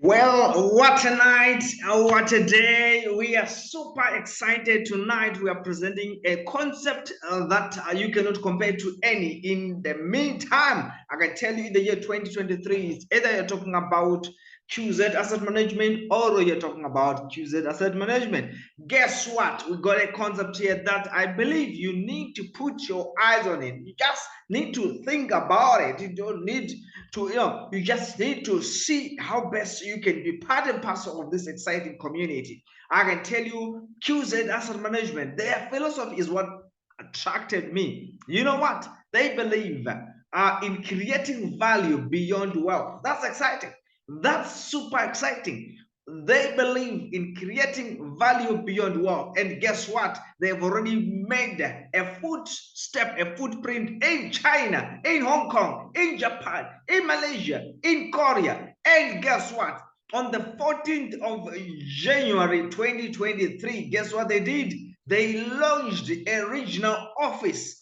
Well, what a night, what a day. We are super excited tonight. We are presenting a concept that you cannot compare to any. In the meantime, I can tell you in the year 2023, it's either you're talking about QZ asset management or you're talking about QZ asset management. Guess what? We got a concept here that I believe you need to put your eyes on it. You just need to think about it. You don't need to, you just need to see how best you can be part and parcel of this exciting community. I can tell you, QZ Asset Management, their philosophy is what attracted me. You know what? They believe in creating value beyond wealth. That's exciting. That's super exciting. They believe in creating value beyond wealth. And guess what? They've already made a footstep, a footprint in China, in Hong Kong, in Japan, in Malaysia, in Korea. And guess what? On the 14th of January 2023, guess what they did? They launched a regional office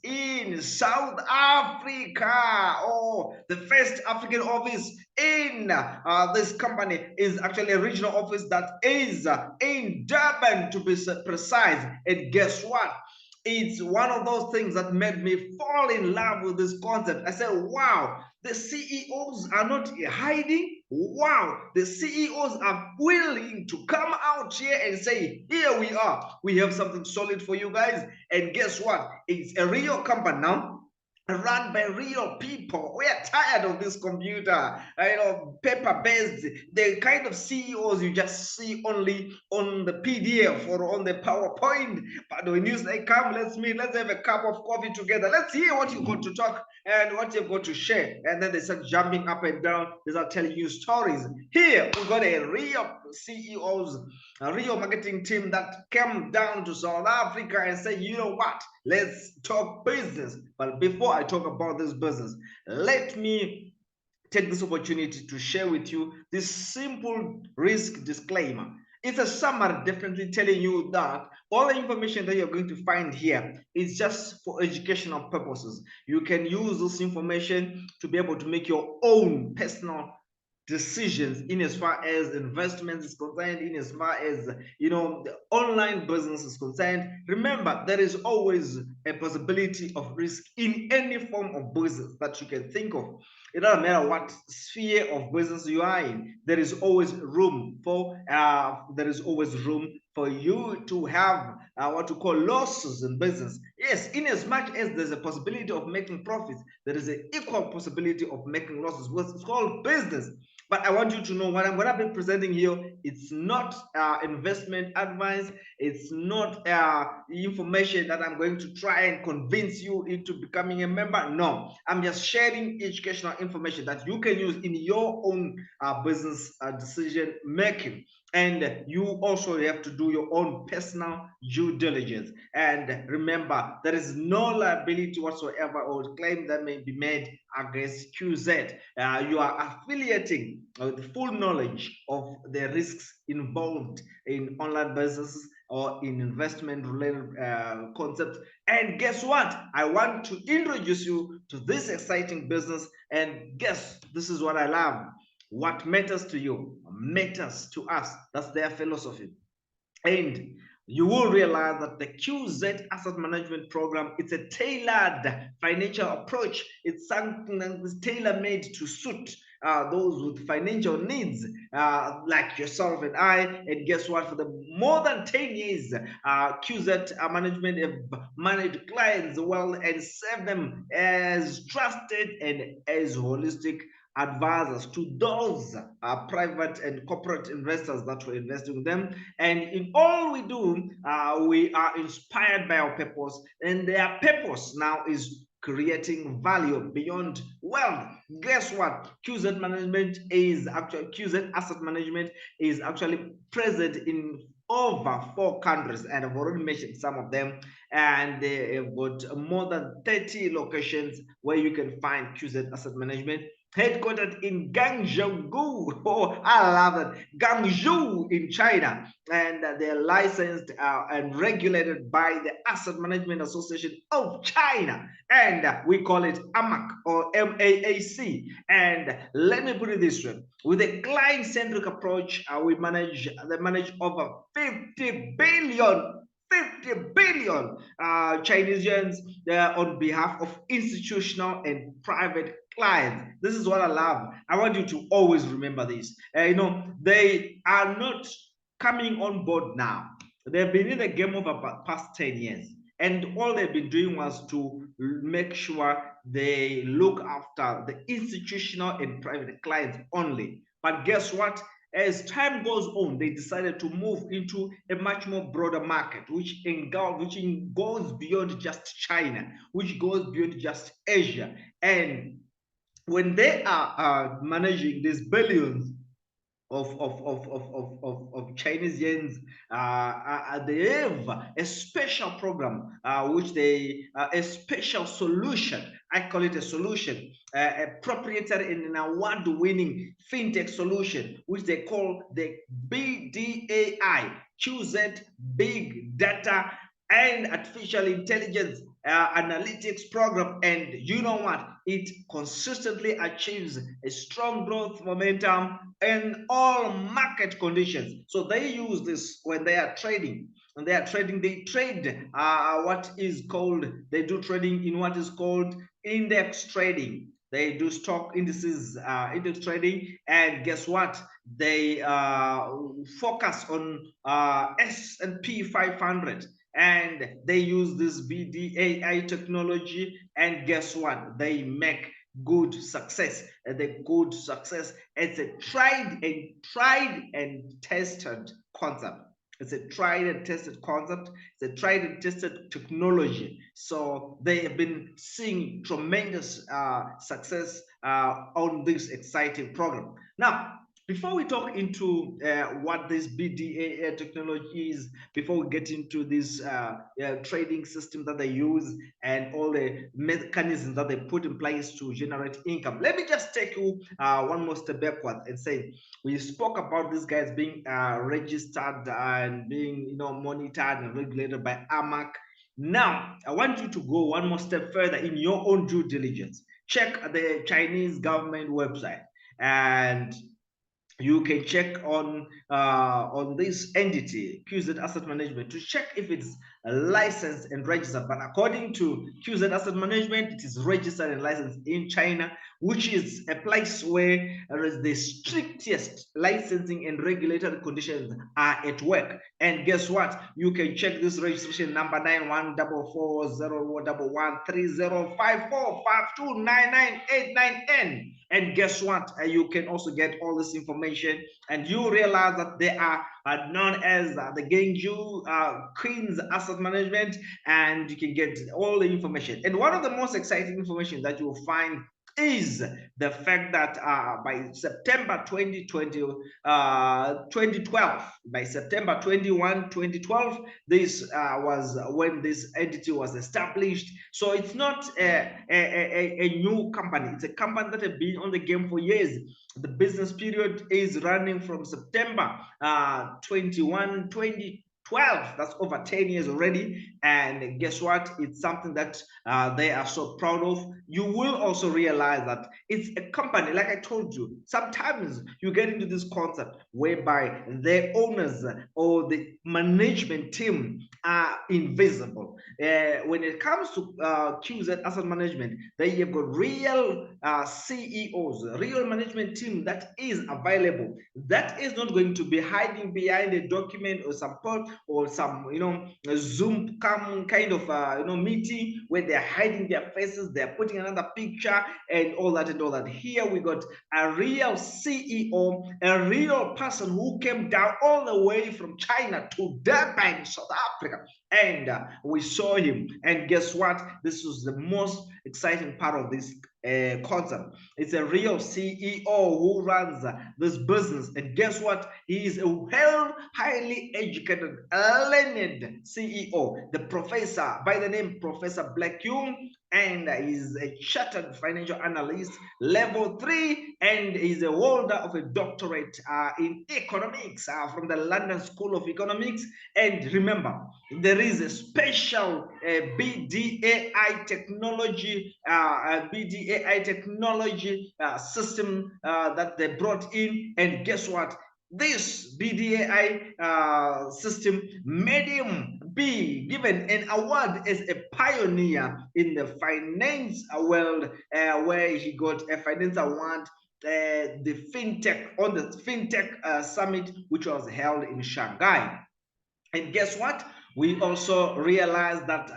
in South Africa. Oh, the first African office in this company is actually a regional office that is in Durban, to be precise. And guess what? It's one of those things that made me fall in love with this concept. I said, wow, the CEOs are not hiding. Wow, the CEOs are willing to come out here and say, here we are. We have something solid for you guys. And guess what? It's a real company now, run by real people. We are tired of this computer, paper-based, the kind of CEOs you just see only on the PDF or on the PowerPoint. But when you say, come, let's meet, let's have a cup of coffee together, let's hear what you've got to talk and what you've got to share. And then they start jumping up and down, they start telling you stories. Here, we got a real CEOs, a real marketing team that came down to South Africa and say, you know what, let's talk business. But before I talk about this business, let me take this opportunity to share with you this simple risk disclaimer. It's a summary definitely telling you that all the information that you're going to find here is just for educational purposes. You can use this information to be able to make your own personal decisions in as far as investments is concerned, in as far as the online business is concerned. Remember, there is always a possibility of risk in any form of business that you can think of. It doesn't matter what sphere of business you are in, there is always room for you to have what you call losses in business. Yes, in as much as there's a possibility of making profits, there is an equal possibility of making losses, because it's called business. But I want you to know what I'm going to be presenting here. It's not investment advice. It's not information that I'm going to try and convince you into becoming a member. No, I'm just sharing educational information that you can use in your own business decision making. And you also have to do your own personal due diligence. And remember, there is no liability whatsoever or claim that may be made against QZ. You are affiliating with full knowledge of the risks involved in online businesses or in investment related concepts. And guess what? I want to introduce you to this exciting business. And guess, this is what I love. What matters to you matters to us. That's their philosophy. And you will realize that the QZ Asset Management Program, it's a tailored financial approach. It's something that is tailor-made to suit those with financial needs like yourself and I. And guess what? For the more than 10 years, QZ Management have managed clients well and served them as trusted and as holistic advisors to those private and corporate investors that were investing in them. And in all we do, we are inspired by our purpose, and their purpose now is creating value beyond wealth. Guess what? QZ Asset Management is actually present in over 4 countries, and I've already mentioned some of them. And they have got more than 30 locations where you can find QZ Asset Management. headquartered in Guangzhou. Oh, I love that. Guangzhou in China. And they're licensed and regulated by the Asset Management Association of China. And we call it AMAC or MAAC. And let me put it this way. With a client-centric approach, they manage over 50 billion 50 billion Chinese yuan on behalf of institutional and private clients. This is what I love. I want you to always remember this. They are not coming on board now. They've been in the game of about past 10 years. And all they've been doing was to make sure they look after the institutional and private clients only. But guess what? As time goes on, they decided to move into a much more broader market, which goes beyond just China, which goes beyond just Asia. And when they are managing these billions of Chinese yens, they have a special program, a special solution. I call it a solution, a proprietary and an award-winning fintech solution, which they call the BDAI, QZ Big Data and Artificial Intelligence Analytics Program. And you know what? It consistently achieves a strong growth momentum in all market conditions. So they use this when they are trading. When they are trading, they trade they do trading in what is called index trading. They do stock indices, index trading, and guess what? They focus on S&P 500, and they use this BDAI technology, and guess what? They make good success. The good success, it's a tried and tested concept. It's a tried and tested concept. It's a tried and tested technology. So they have been seeing tremendous success on this exciting program. Now, before we talk into what this BDA technology is, before we get into this trading system that they use and all the mechanisms that they put in place to generate income, let me just take you one more step backward and say, we spoke about these guys being registered and being monitored and regulated by AMAC. Now, I want you to go one more step further in your own due diligence. Check the Chinese government website, and you can check on this entity, QZ Asset Management, to check if it's licensed and registered. But according to QZ Asset Management, it is registered and licensed in China, which is a place where the strictest licensing and regulatory conditions are at work. And guess what? You can check this registration number 9144013054529989N. And guess what? You can also get all this information, and you realize that they are known as the Guangzhou Queen's Asset Management, and you can get all the information. And one of the most exciting information that you'll find is the fact that by September 2012, by September 21, 2012, this was when this entity was established. So it's not a new company. It's a company that has been on the game for years. The business period is running from September 21, 2012. That's over 10 years already. And guess what? It's something that they are so proud of. You will also realize that it's a company, like I told you, sometimes you get into this concept whereby the owners or the management team are invisible. When it comes to QZ Asset Management, they have got real CEOs, real management team that is available, that is not going to be hiding behind a document or some a Zoom kind of meeting where they're hiding their faces, they're putting another picture and all that and all that. Here we got a real CEO, a real person who came down all the way from China to Durban, South Africa, and we saw him. And guess what? This was the most exciting part of this concept. It's a real CEO who runs this business, and guess what? He is a highly educated, learned CEO, the professor by the name Professor Black Young. and is a chartered financial analyst level 3, and is a holder of a doctorate in economics from the London School of Economics. And remember, there is a special BDAI technology system that they brought in, and guess what? This BDAI system made him be given an award as a pioneer in the finance world, where he got a finance award the fintech summit, which was held in Shanghai. And guess what? We also realized that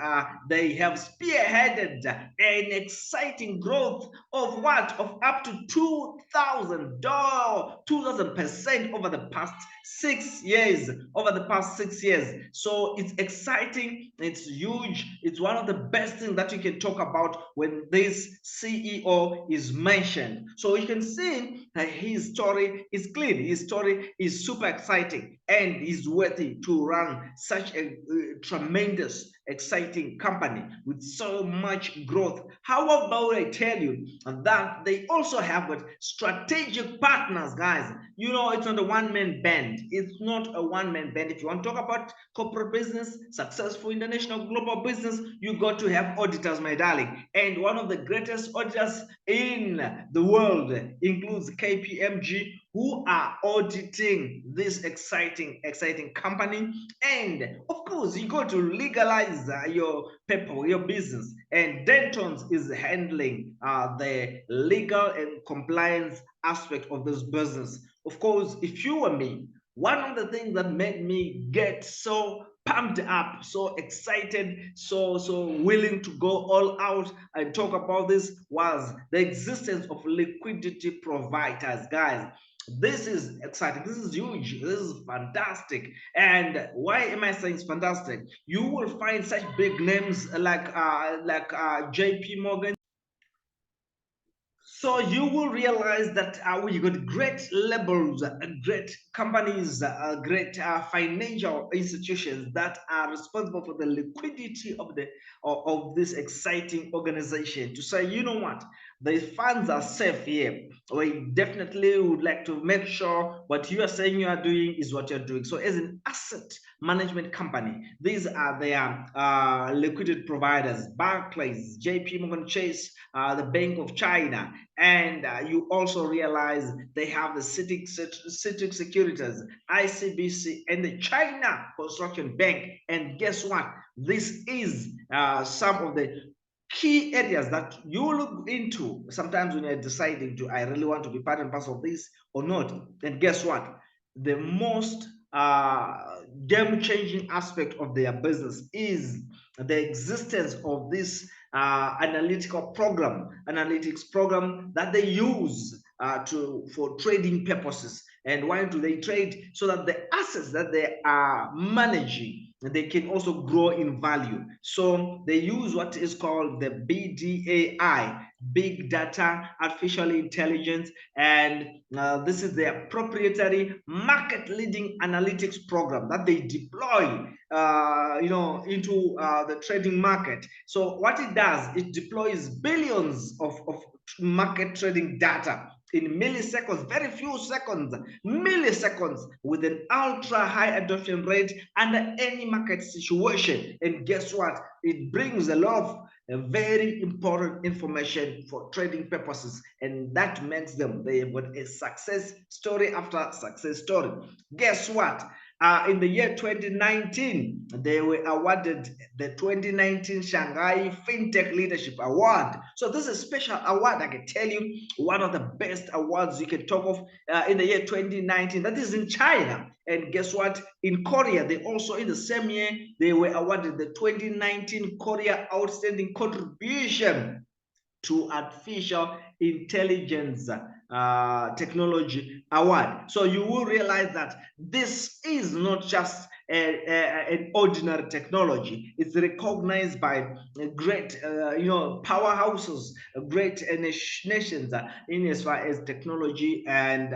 they have spearheaded an exciting growth of what? Of up to 2,000% over the past 6 years. Over the past 6 years. So it's exciting, it's huge, it's one of the best things that you can talk about when this CEO is mentioned. So you can see his story is clean, his story is super exciting, and is worthy to run such a tremendous, exciting company with so much growth. How about I tell you that they also have strategic partners, guys? You know, it's not a one-man band. It's not a one-man band. If you want to talk about corporate business, successful international global business, you got to have auditors, my darling. And one of the greatest auditors in the world includes KPMG, who are auditing this exciting company. And of course, you got to legalize your paper, your business, and Dentons is handling the legal and compliance aspect of this business. Of course, if you were me, one of the things that made me get so pumped up, so excited, so willing to go all out and talk about this was the existence of liquidity providers, guys. This is exciting, this is huge, this is fantastic. And why am I saying it's fantastic? You will find such big names like JP Morgan. So you will realize that we got great labels, great companies, great financial institutions that are responsible for the liquidity of this exciting organization. To say, you know what, the funds are safe here. We definitely would like to make sure what you are saying you are doing is what you're doing. So, as an asset management company, these are their liquidity providers: Barclays, JP Morgan Chase, the Bank of China. And you also realize they have the CITIC Securities, ICBC, and the China Construction Bank. And guess what? This is some of the key areas that you look into sometimes when you're deciding to, I really want to be part and parcel of this or not. And guess what? The most game-changing aspect of their business is the existence of this analytics program that they use for trading purposes. And why do they trade? So that the assets that they are managing, they can also grow in value. So they use what is called the BDAI, big data, artificial intelligence, and this is their proprietary market leading analytics program that they deploy into the trading market. So what it does, it deploys billions of market trading data in milliseconds, very few seconds, milliseconds, with an ultra high adoption rate under any market situation. And guess what? It brings a lot of very important information for trading purposes, and that makes them, they have got a success story after success story. Guess what? In the year 2019, they were awarded the 2019 Shanghai FinTech Leadership Award. So this is a special award, I can tell you, one of the best awards you can talk of in the year 2019. That is in China. And guess what? In Korea, they also, in the same year, they were awarded the 2019 Korea Outstanding Contribution to Artificial Intelligence Technology Award. So you will realize that this is not just an ordinary technology. It's recognized by great, powerhouses, great nations in as far as technology and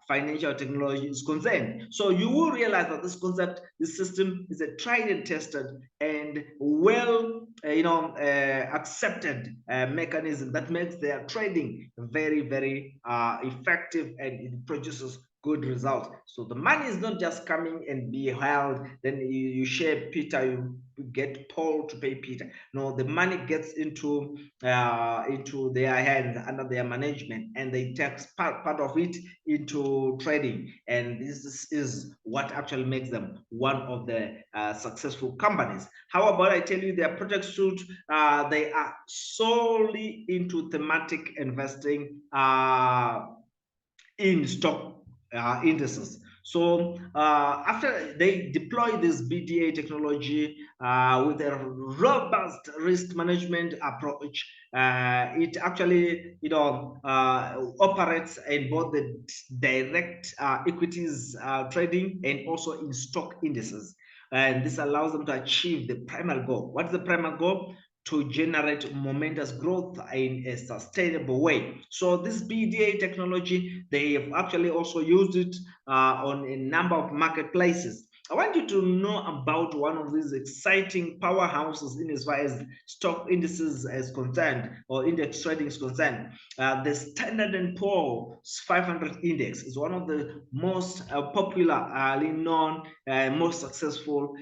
financial technology is concerned. So you will realize that this concept, this system is a tried and tested and well accepted mechanism that makes their trading very, very effective, and it produces good results. So the money is not just coming and be held, then you share Peter, you get Paul to pay Peter. No, the money gets into their hands under their management, and they take part of it into trading. And this is what actually makes them one of the successful companies. How about I tell you their project suite? They are solely into thematic investing in stock indices. So after they deploy this BDA technology with a robust risk management approach, it actually operates in both the direct equities trading and also in stock indices. And this allows them to achieve the primary goal. What's the primary goal? To generate momentous growth in a sustainable way. So this BDA technology, they have actually also used it on a number of marketplaces. I want you to know about one of these exciting powerhouses in as far as stock indices is concerned, or index trading is concerned. The Standard & Poor's 500 index is one of the most popularly known, most successful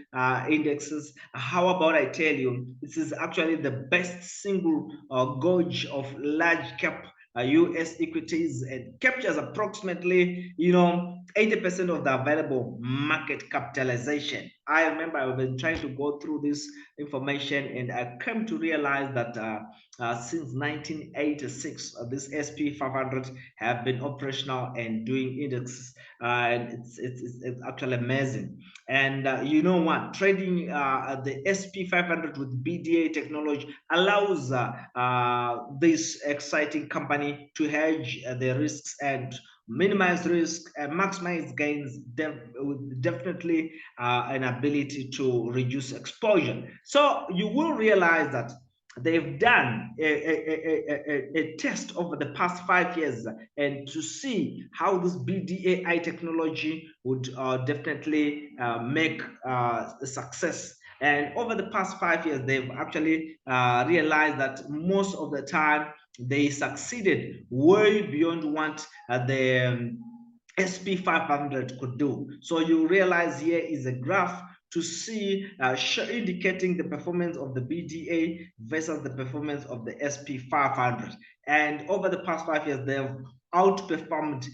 indexes. How about I tell you, this is actually the best single gauge of large cap US equities, and captures approximately 80% of the available market capitalization. I remember I've been trying to go through this information, and I came to realize that since 1986, this SP 500 have been operational and doing indexes, and it's actually amazing. And you know what? Trading the SP 500 with BDA technology allows this exciting company to hedge the risks and minimize risk and maximize gains, definitely an ability to reduce exposure. So you will realize that they've done a test over the past 5 years, and to see how this BDAI technology would definitely make a success. And over the past 5 years, they've actually realized that most of the time they succeeded way beyond what the SP 500 could do. So you realize here is a graph to see indicating the performance of the BDA versus the performance of the SP 500. And over the past 5 years, they've outperformed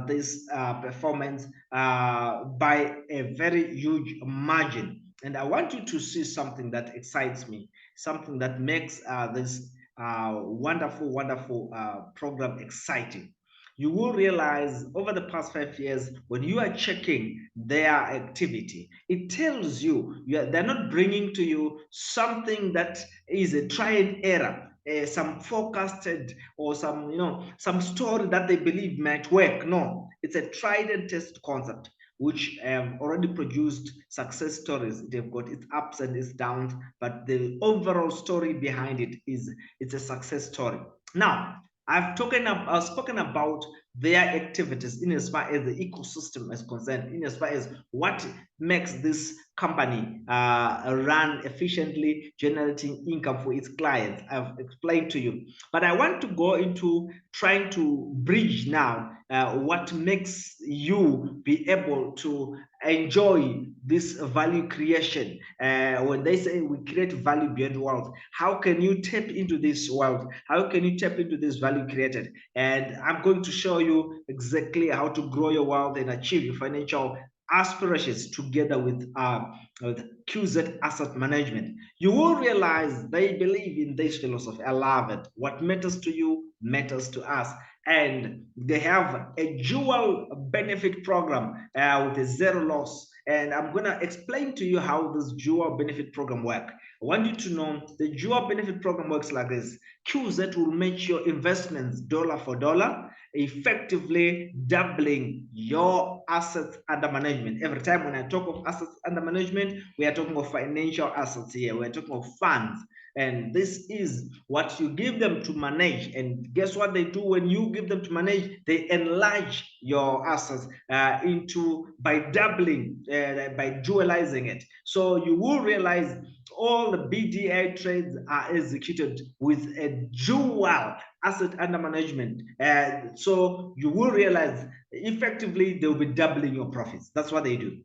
this performance by a very huge margin. And I want you to see something that excites me, something that makes this wonderful, wonderful program exciting. You will realize over the past 5 years, when you are checking their activity, it tells you, they're not bringing to you something that is a try and error, some forecasted or some story that they believe might work. No, it's a tried and tested concept which already produced success stories. They've got its ups and its downs, but the overall story behind it is it's a success story. Now, I've spoken about their activities in as far as the ecosystem is concerned, in as far as what makes this company run efficiently, generating income for its clients. I've explained to you, but I want to go into trying to bridge now what makes you be able to enjoy this value creation. When they say we create value beyond wealth, how can you tap into this wealth? How can you tap into this value created? And I'm going to show you exactly how to grow your wealth and achieve your financial aspirations together with QZ Asset Management. You will realize they believe in this philosophy. I love it. What matters to you matters to us. And they have a dual benefit program with a zero loss. And I'm going to explain to you how this dual benefit program works. I want you to know the dual benefit program works like this. QZ will match your investments dollar for dollar, effectively doubling your assets under management. Every time when I talk of assets under management, we are talking of financial assets here. We're talking of funds. And this is what you give them to manage. And guess what they do when you give them to manage? They enlarge your assets by doubling, by dualizing it. So you will realize all the BDA trades are executed with a dual asset under management. So you will realize effectively they'll be doubling your profits. That's what they do.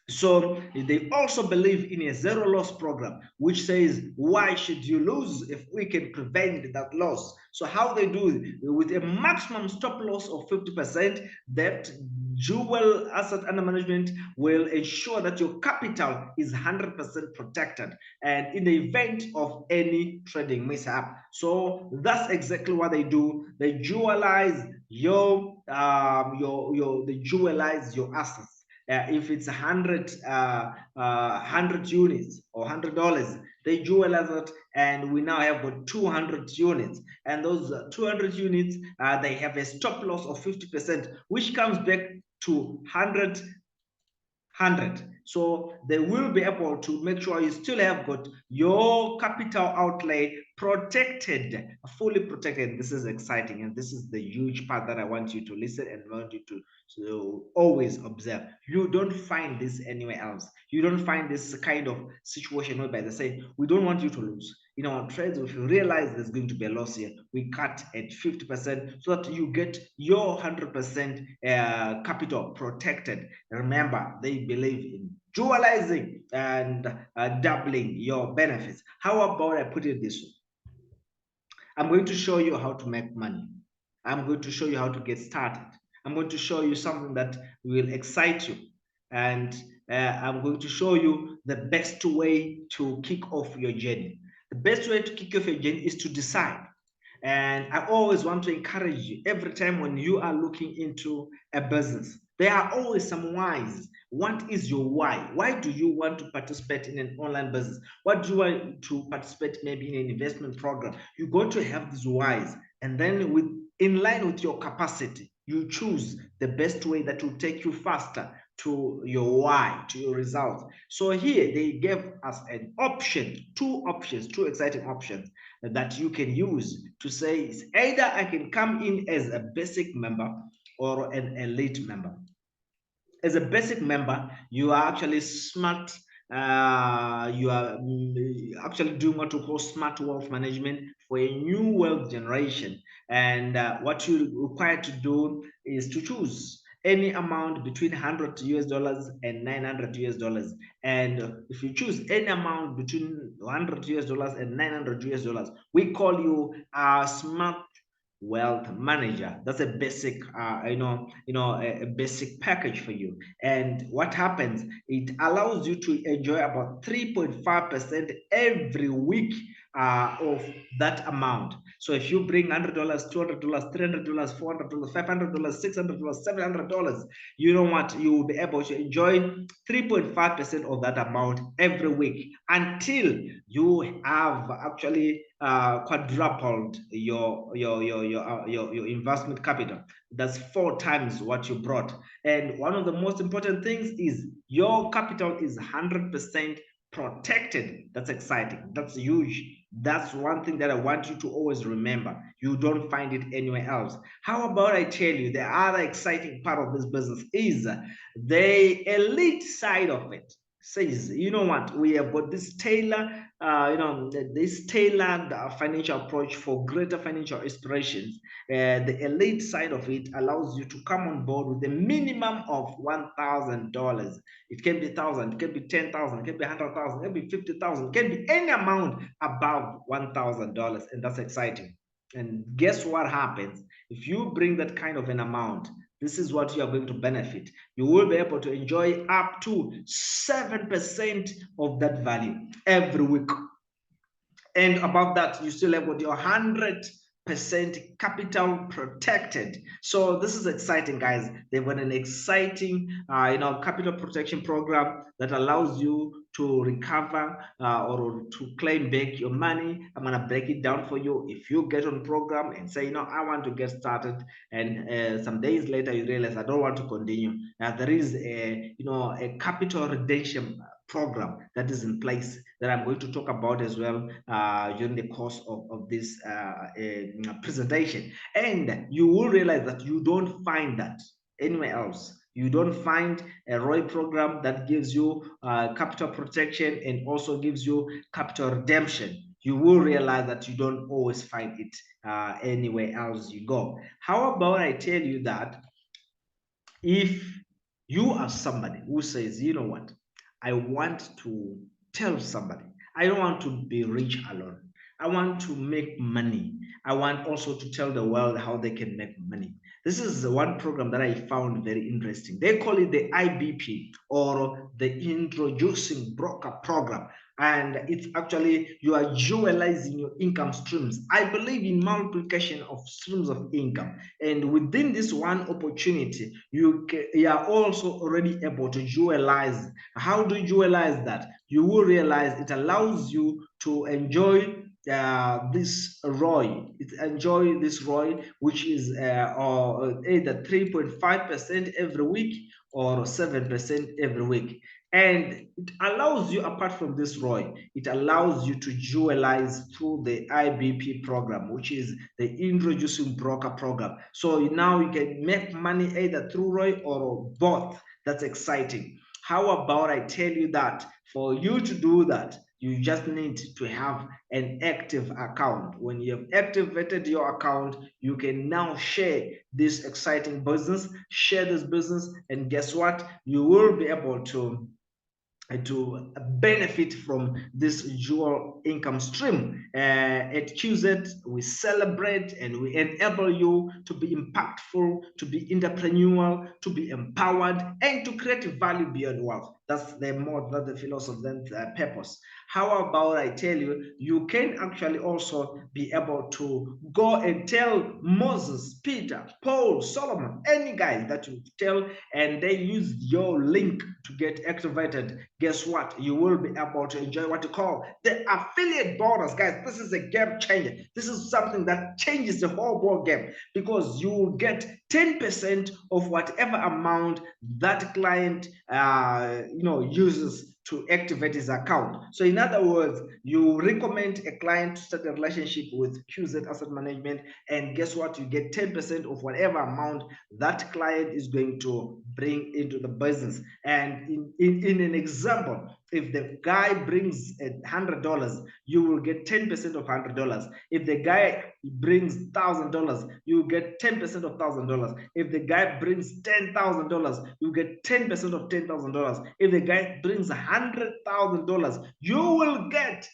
So they also believe in a zero loss program, which says, why should you lose if we can prevent that loss? So how they do it, with a maximum stop loss of 50%, that dual asset under management will ensure that your capital is 100% protected, and in the event of any trading mishap. So that's exactly what they do. They dualize they dualize your assets. If it's 100 units or $100, they dualize it, and we now have got 200 units. And those 200 units, they have a stop loss of 50%, which comes back to 100. So they will be able to make sure you still have got your capital outlay protected, fully protected. This is exciting, and this is the huge part that I want you to listen and want you to always observe. You don't find this anywhere else. You don't find this kind of situation whereby they say, we don't want you to lose. In our trades, if you realize there's going to be a loss here, we cut at 50% so that you get your 100% capital protected. Remember, they believe in dualizing and doubling your benefits. How about I put it this way? I'm going to show you how to make money. I'm going to show you how to get started. I'm going to show you something that will excite you. And I'm going to show you the best way to kick off your journey. The best way to kick off your journey is to decide. And I always want to encourage you every time when you are looking into a business, there are always some whys. What is your why? Why do you want to participate in an online business? What do you want to participate maybe in an investment program? You got to have these whys, and then in line with your capacity, you choose the best way that will take you faster to your why, to your results. So here they gave us an option, two exciting options that you can use to say either I can come in as a basic member or an elite member. As a basic member, you are actually smart. You are actually doing what we call smart wealth management for a new wealth generation. And what you require to do is to choose any amount between 100 US dollars and 900 US dollars. And if you choose any amount between 100 US dollars and 900 US dollars, we call you a smart wealth manager. That's a basic a basic package for you. And what happens, it allows you to enjoy about 3.5% every week of that amount. So if you bring $100, $200, $300, $400, $500, $600, $700, you know what, you will be able to enjoy 3.5% of that amount every week until you have actually quadrupled your investment capital. That's 4 times what you brought. And one of the most important things is your capital is 100% protected. That's exciting. That's huge. That's one thing that I want you to always remember. You don't find it anywhere else. How about I tell you the other exciting part of this business is the elite side of it. Says, you know what, we have got this this tailored financial approach for greater financial aspirations. The elite side of it allows you to come on board with a minimum of $1,000. It can be 1,000, it can be 10,000, it can be 100,000, it can be 50,000, it can be any amount above $1,000, and that's exciting. And guess what happens if you bring that kind of an amount? This is what you are going to benefit. You will be able to enjoy up to 7% of that value every week. And above that, you still have got your 100% capital protected. So this is exciting, guys. They've got an exciting capital protection program that allows you to recover or to claim back your money. I'm going to break it down for you. If you get on program and say, I want to get started, and some days later you realize I don't want to continue, there is a capital redemption program that is in place that I'm going to talk about as well during the course of this presentation. And you will realize that you don't find that anywhere else. You don't find a ROI program that gives you capital protection and also gives you capital redemption. You will realize that you don't always find it anywhere else you go. How about I tell you that if you are somebody who says, you know what, I want to tell somebody, I don't want to be rich alone. I want to make money. I want also to tell the world how they can make money. This is one program that I found very interesting. They call it the IBP, or the Introducing Broker Program. And it's actually, you are jewelizing your income streams. I believe in multiplication of streams of income. And within this one opportunity, you are also already able to jewelize. How do you jewelize that? You will realize it allows you to enjoy this ROI. Enjoy this ROI, which is either 3.5% every week or 7% every week. And it allows you, apart from this ROI, it allows you to jewelize through the IBP program, which is the Introducing Broker Program. So now you can make money either through ROI or both. That's exciting. How about I tell you that for you to do that, you just need to have an active account. When you have activated your account, you can now share this exciting business, share this business, and guess what? You will be able to benefit from this dual income stream. At QZ, we celebrate and we enable you to be impactful, to be entrepreneurial, to be empowered, and to create value beyond wealth. That's the mode, that's the philosophy, that's the purpose. How about I tell you, you can actually also be able to go and tell Moses, Peter, Paul, Solomon, any guy that you tell, and they use your link to get activated. Guess what? You will be able to enjoy what you call the affiliate bonus. Guys, this is a game changer. This is something that changes the whole ball game, because you will get 10% of whatever amount that client uses to activate his account. So in other words, you recommend a client to start a relationship with QZ Asset Management, and guess what? You get 10% of whatever amount that client is going to bring into the business. And in an example, if the guy brings $100, you will get 10% of $100. If the guy brings $1,000, you get 10% of $1,000. If the guy brings $10,000, you get 10% of $10,000. If the guy brings $100,000, you will get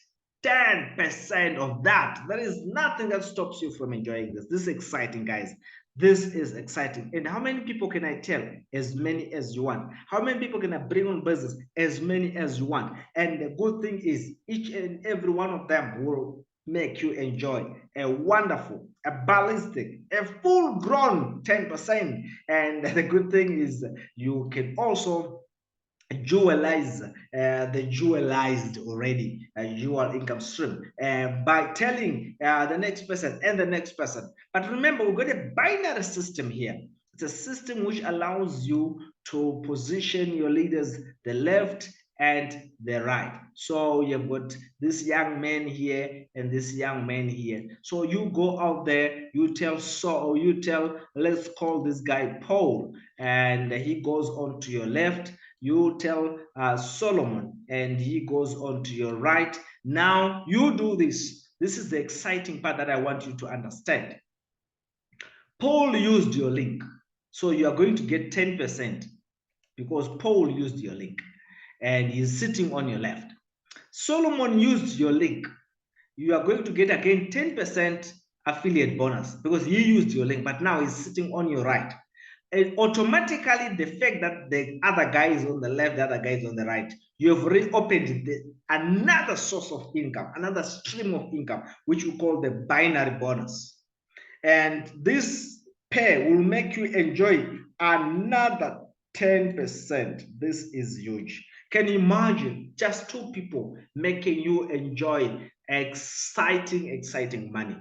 10% of that. There is nothing that stops you from enjoying this. This is exciting, guys. This is exciting. And how many people can I tell? As many as you want. How many people can I bring on business? As many as you want. And the good thing is, each and every one of them will make you enjoy a wonderful, a ballistic, a full-grown 10%. And the good thing is, you can also jewelize the jewelized already dual income stream by telling the next person and the next person. But remember, we've got a binary system here. It's a system which allows you to position your leaders the left and the right. So you've got this young man here and this young man here. So you go out there, you tell, let's call this guy Paul, and he goes on to your left. You tell Solomon, and he goes on to your right. Now you do this. This is the exciting part that I want you to understand. Paul used your link, so you are going to get 10% because Paul used your link and he's sitting on your left. Solomon used your link. You are going to get again 10% affiliate bonus because he used your link, but now he's sitting on your right. And automatically, the fact that the other guy is on the left, the other guy is on the right, you have reopened another source of income, another stream of income, which we call the binary bonus. And this pair will make you enjoy another 10%. This is huge. Can you imagine just two people making you enjoy exciting money?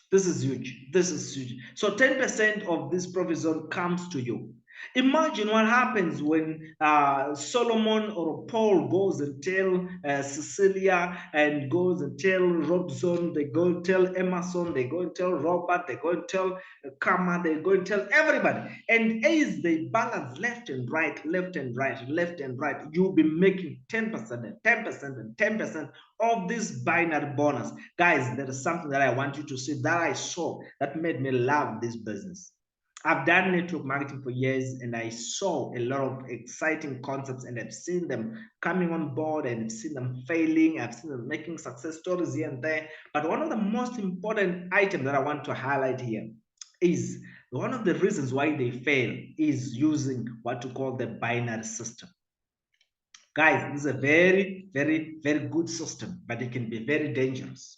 This is huge. This is huge. So 10% of this profit zone comes to you. Imagine what happens when Solomon or Paul goes and tell Cecilia and goes and tell Robson, they go and tell Emerson, they go and tell Robert, they go and tell Kama, they go and tell everybody. And as they balance left and right, left and right, left and right, you'll be making 10% and 10% and 10% of this binary bonus. Guys, there is something that I want you to see that I saw that made me love this business. I've done network marketing for years and I saw a lot of exciting concepts and I've seen them coming on board and I've seen them failing. I've seen them making success stories here and there. But one of the most important items that I want to highlight here is one of the reasons why they fail is using what to call the binary system. Guys, this is a very, very, very good system, but it can be very dangerous.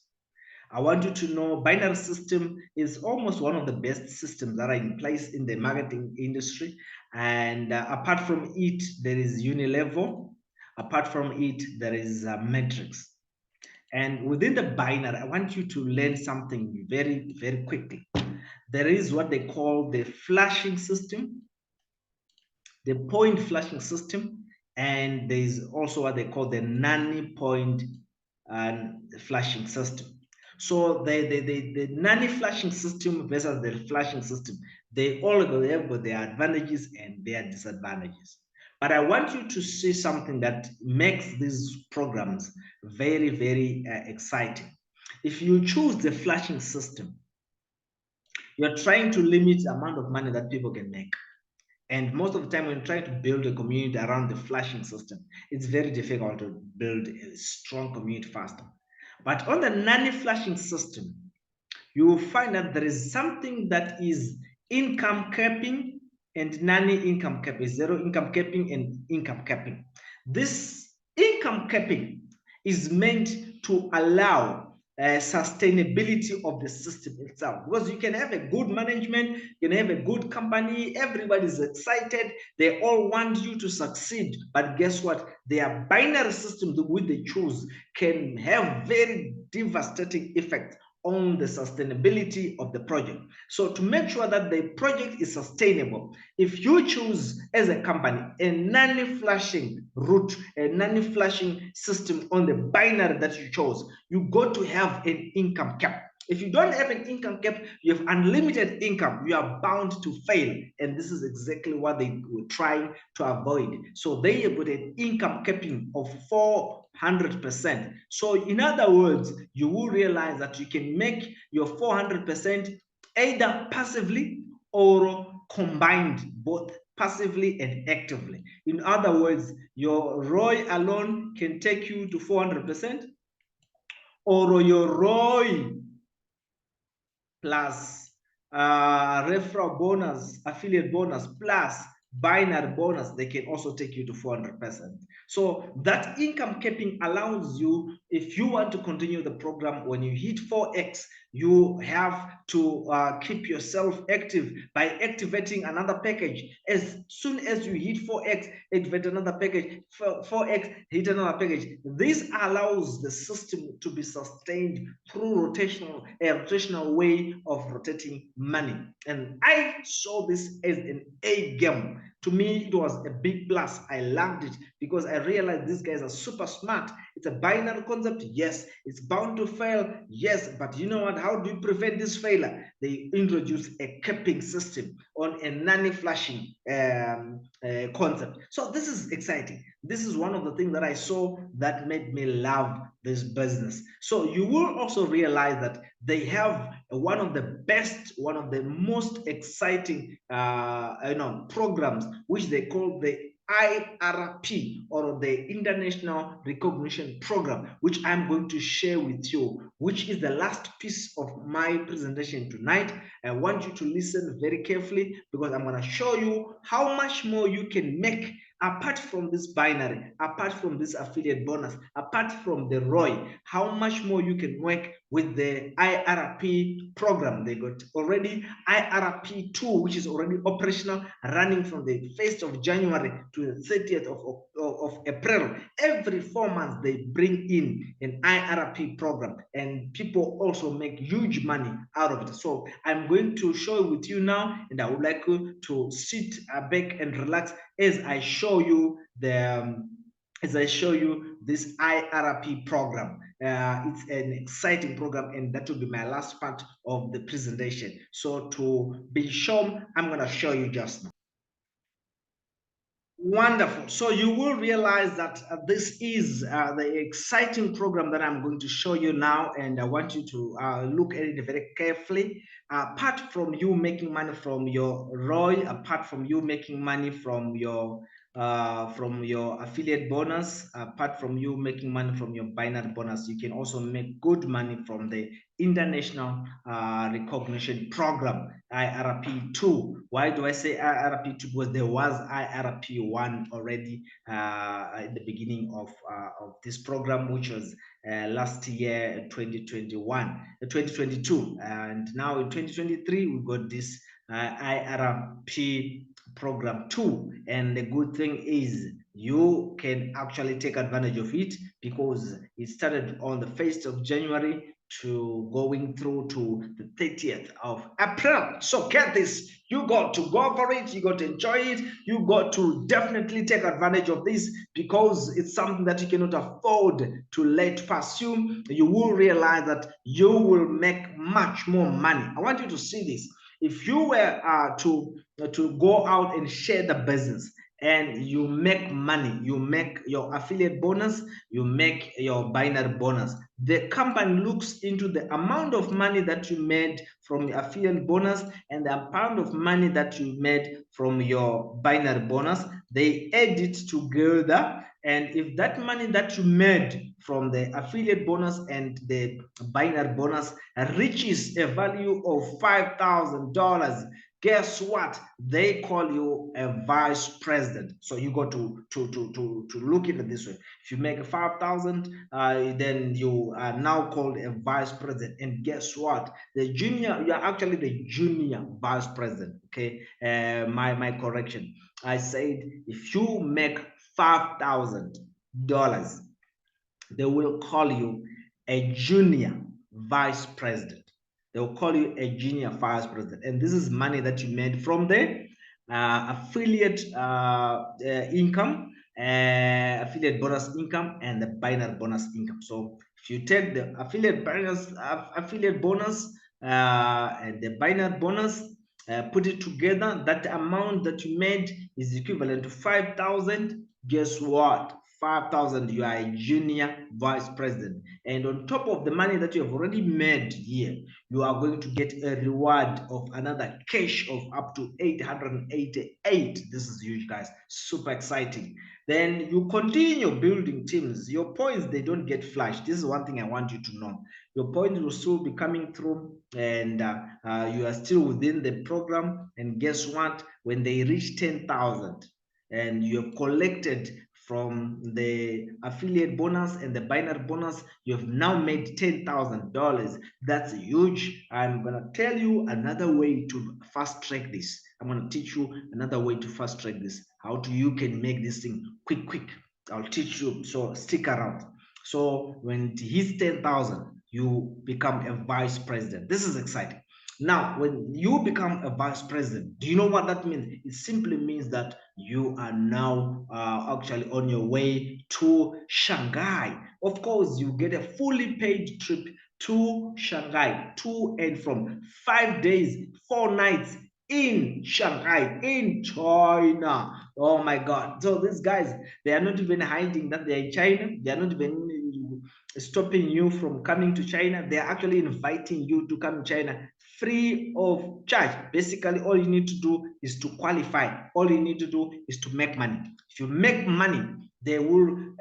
I want you to know binary system is almost one of the best systems that are in place in the marketing industry. And apart from it, there is Unilevel. Apart from it, there is Matrix. And within the binary, I want you to learn something very, very quickly. There is what they call the flashing system, the point flashing system, and there is also what they call the nanny point flashing system. So the nanny flashing system versus the flashing system, they all have their advantages and their disadvantages. But I want you to see something that makes these programs very, very exciting. If you choose the flashing system, you're trying to limit the amount of money that people can make. And most of the time, when you try to build a community around the flashing system, it's very difficult to build a strong community faster. But on the nanny flashing system, you will find that there is something that is income capping and nanny income capping, zero income capping and income capping. This income capping is meant to allow sustainability of the system itself, because you can have a good management, you can have a good company, everybody's excited, they all want you to succeed, but guess what, their binary system which they choose can have very devastating effects on the sustainability of the project. So to make sure that the project is sustainable, if you choose as a company a nanny-flashing route, a nanny-flashing system on the binary that you chose, you got to have an income cap. If you don't have an income cap, you have unlimited income, you are bound to fail. And this is exactly what they were trying to avoid. So they have got an income capping of 400%. So in other words, you will realize that you can make your 400% either passively or combined, both passively and actively. In other words, your ROI alone can take you to 400%, or your ROI plus referral bonus, affiliate bonus, plus binary bonus, they can also take you to 400%. So that income capping allows you, if you want to continue the program, when you hit 4x, you have to keep yourself active by activating another package. As soon as you hit 4x, activate another package, 4x, hit another package. This allows the system to be sustained through rotational way of rotating money. And I saw this as an A game. To me, it was a big plus. I loved it because I realized these guys are super smart. It's a binary concept. Yes, it's bound to fail. Yes, but you know what? How do you prevent this failure? They introduce a capping system on a nanny flashing concept. So this is exciting. This is one of the things that I saw that made me love this business. So you will also realize that they have one of the best, one of the most exciting programs, which they call the IRP, or the International Recognition Program, which I'm going to share with you, which is the last piece of my presentation tonight. I want you to listen very carefully because I'm going to show you how much more you can make apart from this binary, apart from this affiliate bonus, apart from the ROI, how much more you can work with the IRP program. They got already IRP 2, which is already operational, running from the 1st of January to the 30th of April. Every 4 months, they bring in an IRP program, and people also make huge money out of it. So I'm going to show it with you now, and I would like you to sit back and relax as I show you this IRP program. It's an exciting program, and that will be my last part of the presentation. So to be shown, I'm going to show you just now. Wonderful. So you will realize that this is the exciting program that I'm going to show you now, and I want you to look at it very carefully. Apart from you making money from your ROI, apart from you making money from your affiliate bonus, apart from you making money from your binary bonus, you can also make good money from the international recognition program, IRP2. Why do I say IRP2? Because there was IRP1 already at the beginning of this program, which was last year, 2022, and now in 2023 we got this IRP program 2. And the good thing is you can actually take advantage of it, because it started on the 1st of January to going through to the 30th of April. So get this, you got to go for it, you got to enjoy it, you got to definitely take advantage of this, because it's something that you cannot afford to let pass you. You will realize that you will make much more money. I want you to see this. If you were to go out and share the business, and you make money, you make your affiliate bonus, you make your binary bonus, the company looks into the amount of money that you made from the affiliate bonus and the amount of money that you made from your binary bonus. They add it together, and if that money that you made from the affiliate bonus and the binary bonus reaches a value of $5,000, guess what? They call you a vice president. So you got to look at it this way. If you make 5,000, then you are now called a vice president. And guess what? You are actually the junior vice president. Okay, my correction. I said if you make $5,000, they will call you a junior vice president. They will call you a junior vice president. And this is money that you made from the affiliate income, affiliate bonus income, and the binary bonus income. So if you take the affiliate bonus and the binary bonus, put it together, that amount that you made is equivalent to 5,000. Guess what? 5,000, you are a junior vice president. And on top of the money that you have already made here, you are going to get a reward of another cash of up to 888. This is huge, guys. Super exciting. Then you continue building teams. Your points, they don't get flashed. This is one thing I want you to know. Your points will still be coming through, and you are still within the program. And guess what? When they reach 10,000 and you have collected from the affiliate bonus and the binary bonus, you have now made $10,000. That's huge. I'm gonna tell you another way to fast track this. I'm gonna teach you another way to fast track this. How you can make this thing quick. I'll teach you. So stick around. So when it hits 10,000, you become a vice president. This is exciting. Now, when you become a vice president, do you know what that means? It simply means that you are now actually on your way to Shanghai. Of course, you get a fully paid trip to Shanghai, to and from, 5 days, 4 nights in Shanghai, in China. Oh my God. So these guys, they are not even hiding that they're in China. They are not even stopping you from coming to China. They are actually inviting you to come to China free of charge. Basically, all you need to do is to qualify. All you need to do is to make money. If you make money, they will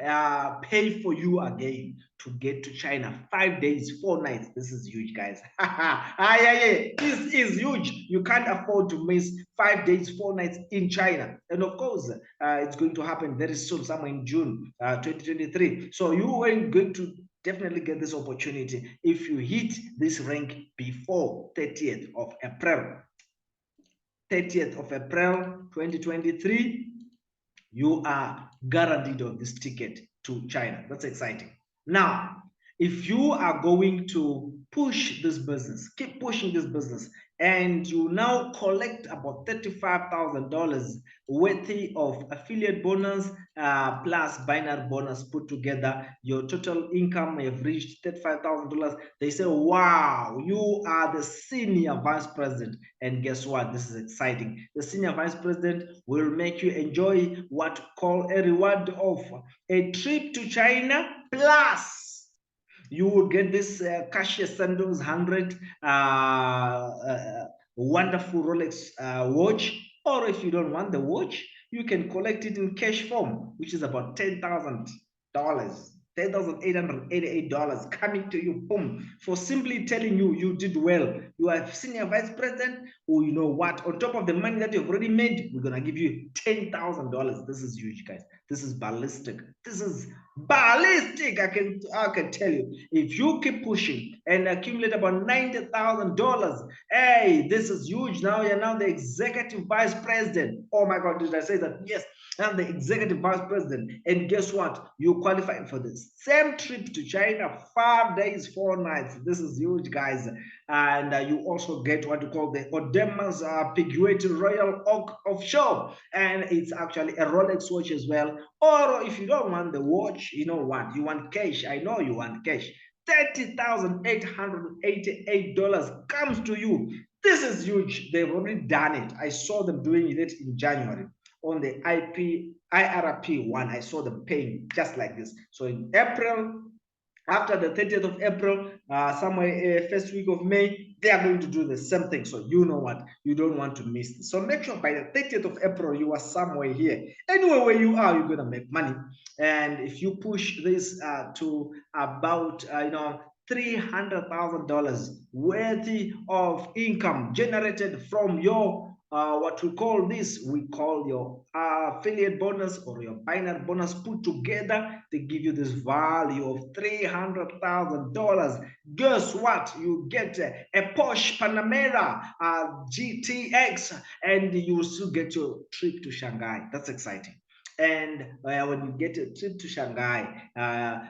pay for you again to get to China. 5 days, 4 nights. This is huge, guys. Yeah. This is huge. You can't afford to miss 5 days, 4 nights in China. And of course, it's going to happen very soon, somewhere in June 2023. So you ain't going to definitely get this opportunity if you hit this rank before 30th of April. 30th of April 2023, you are guaranteed on this ticket to China. That's exciting. Now, if you are going to push this business, keep pushing this business, and you now collect about $35,000 worth of affiliate bonus plus binary bonus put together, your total income may have reached $35,000. They say, wow, you are the senior vice president. And guess what? This is exciting. The senior vice president will make you enjoy what we call a reward of a trip to China, plus you will get this Cashier Sandals 100 wonderful Rolex watch. Or if you don't want the watch, you can collect it in cash form, which is about $10,000. $10,888 coming to you, boom, for simply telling you you did well. You are senior vice president, or you know what, on top of the money that you've already made, we're gonna give you $10,000. This is huge, guys. This is ballistic. This is ballistic. I can tell you. If you keep pushing and accumulate about $90,000, hey, this is huge. Now you're now the executive vice president. Oh my God, did I say that? Yes. I'm the executive vice president. And guess what? You qualified for this same trip to China, 5 days, 4 nights. This is huge, guys. And you also get what you call the Odemas Piguet Royal Oak Offshore. And it's actually a Rolex watch as well. Or if you don't want the watch, you know what? You want cash. I know you want cash. $30,888 comes to you. This is huge. They've already done it. I saw them doing it in January. On the IRP one, I saw them paying just like this. So in April, after the 30th of April, somewhere first week of May, they are going to do the same thing. So you know what? You don't want to miss this. So make sure by the 30th of April, you are somewhere here. Anywhere where you are, you're going to make money. And if you push this to about, $300,000 worthy of income generated from your what we call this, we call your affiliate bonus or your binary bonus put together, they give you this value of $300,000. Guess what? You get a Porsche Panamera GTX, and you still get your trip to Shanghai. That's exciting. And when you get a trip to Shanghai,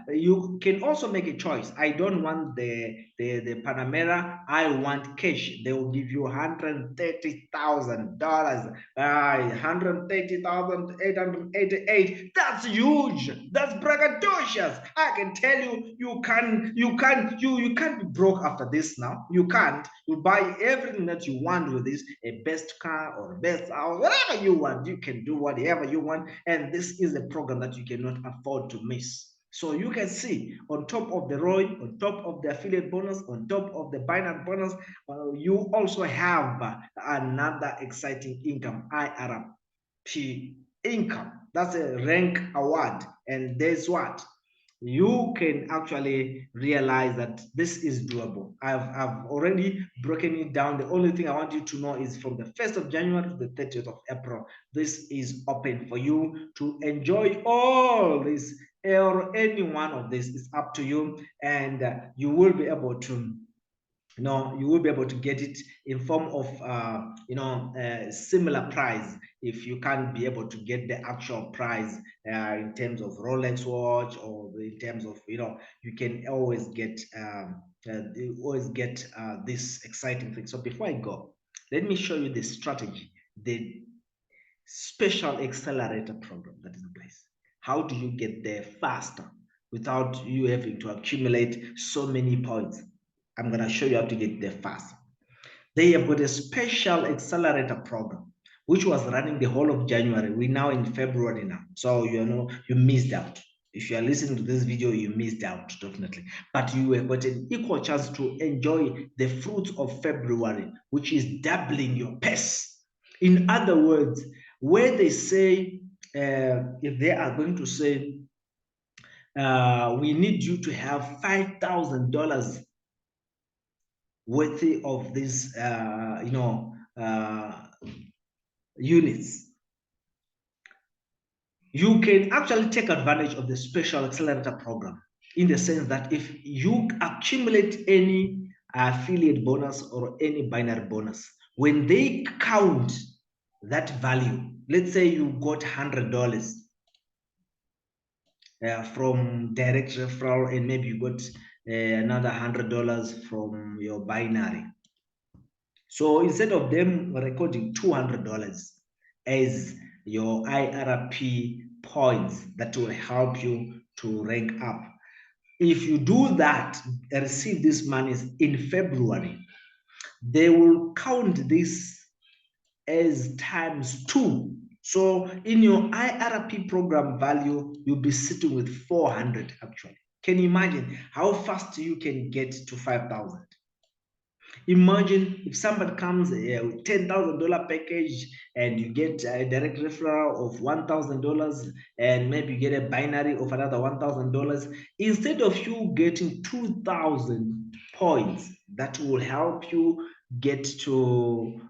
you can also make a choice. I don't want the Panamera. I want cash. They will give you $130,000. $130,888. That's huge. That's braggadocious. I can tell you, you can't be broke after this now. You can't. You buy everything that you want with this, a best car or a best house, whatever you want. You can do whatever you want. And this is a program that you cannot afford to miss. So you can see, on top of the ROI, on top of the affiliate bonus, on top of the binary bonus, you also have another exciting income, IRP income. That's a rank award. And there's what? You can actually realize that this is doable. I've already broken it down. The only thing I want you to know is from the 1st of January to the 30th of April, this is open for you to enjoy all this, or any one of this. Is up to you, and you will be able to you will be able to get it in form of similar price. If you can't be able to get the actual price in terms of Rolex watch, or in terms of you can always get this exciting thing. So before I go, let me show you the strategy, the special accelerator program that is in place. How do you get there faster without you having to accumulate so many points? I'm going to show you how to get there fast. They have got a special accelerator program, which was running the whole of January. We're now in February now. So, you missed out. If you are listening to this video, you missed out, definitely. But you have got an equal chance to enjoy the fruits of February, which is doubling your purse. In other words, where they say, if they are going to say, we need you to have $5,000 worthy of these, units, you can actually take advantage of the special accelerator program, in the sense that if you accumulate any affiliate bonus or any binary bonus, when they count that value, let's say you got $100 from direct referral, and maybe you got another $100 from your binary. So instead of them recording $200 as your IRP points that will help you to rank up, if you do that, receive these monies in February, they will count this as times 2. So in your IRP program value, you'll be sitting with 400 actually. Can you imagine how fast you can get to 5,000? Imagine if somebody comes with $10,000 package and you get a direct referral of $1,000, and maybe you get a binary of another $1,000. Instead of you getting 2,000 points that will help you get to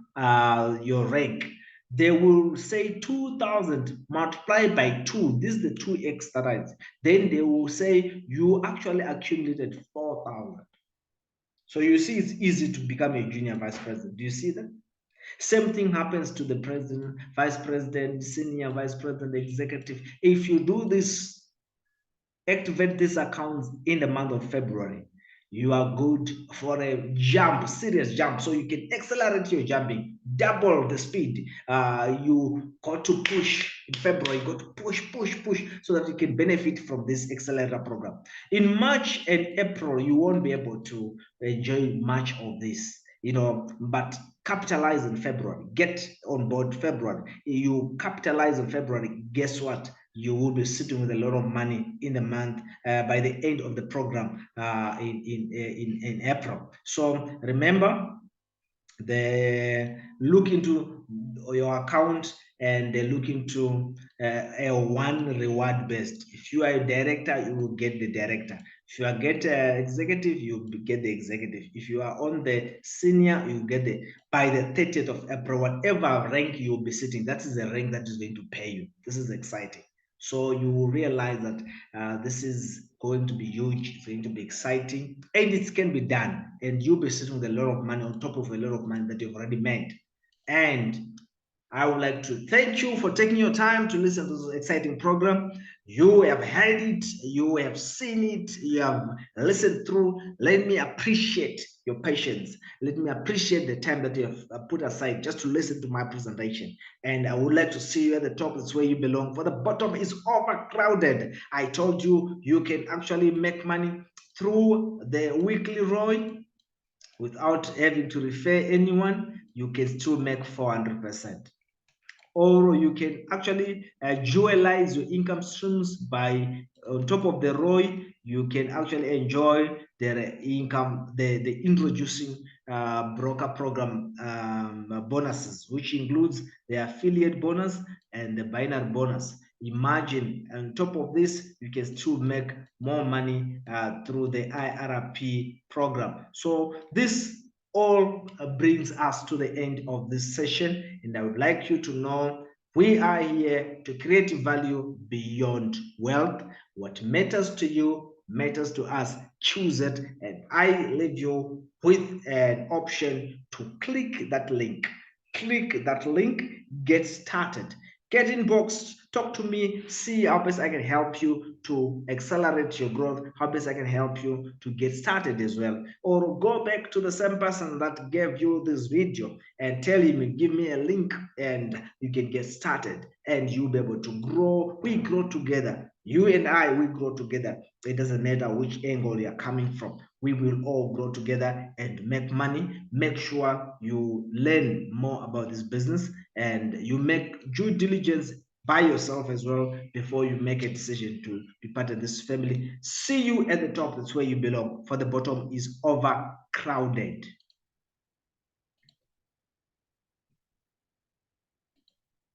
your rank, they will say 2,000 multiplied by 2. This is the 2x that I. Then they will say you actually accumulated 4,000. So you see, it's easy to become a junior vice president. Do you see that? Same thing happens to the president, vice president, senior vice president, executive. If you do this, activate these accounts in the month of February, you are good for a jump, serious jump. So you can accelerate your jumping, double the speed. You got to push in February, you got to push, so that you can benefit from this accelerator program. In March and April, you won't be able to enjoy much of this, but capitalize in February. Get on board February. You capitalize in February, guess what? You will be sitting with a lot of money in the month by the end of the program in April. So remember, look into your account, and they look into a one reward based. If you are a director, you will get the director. If you are get executive, you get the executive. If you are on the senior, you get the, by the 30th of April, whatever rank you will be sitting, that is the rank that is going to pay you. This is exciting. So you will realize that this is going to be huge. It's going to be exciting, and it can be done. And you'll be sitting with a lot of money on top of a lot of money that you've already made. And I would like to thank you for taking your time to listen to this exciting program. You have heard it, you have seen it, you have listened through. Let me appreciate your patience. Let me appreciate the time that you have put aside just to listen to my presentation. And I would like to see you at the top. That's where you belong. For the bottom is overcrowded. I told you, you can actually make money through the weekly ROI without having to refer anyone. You can still make 400%. Or you can actually dualize your income streams by, on top of the ROI, you can actually enjoy their income, the introducing broker program bonuses, which includes the affiliate bonus and the binary bonus. Imagine, on top of this, you can still make more money through the IRP program. So this all brings us to the end of this session, and I would like you to know we are here to create value beyond wealth. What matters to you matters to us. Choose it, and I leave you with an option to click that link. Click that link, get started. Get inboxed, talk to me, see how best I can help you to accelerate your growth, how best I can help you to get started as well. Or go back to the same person that gave you this video and tell him, give me a link and you can get started, and you'll be able to grow. We grow together. You and I, we grow together. It doesn't matter which angle you're coming from. We will all grow together and make money. Make sure you learn more about this business and you make due diligence by yourself as well before you make a decision to be part of this family. See you at the top. That's where you belong. For the bottom is overcrowded.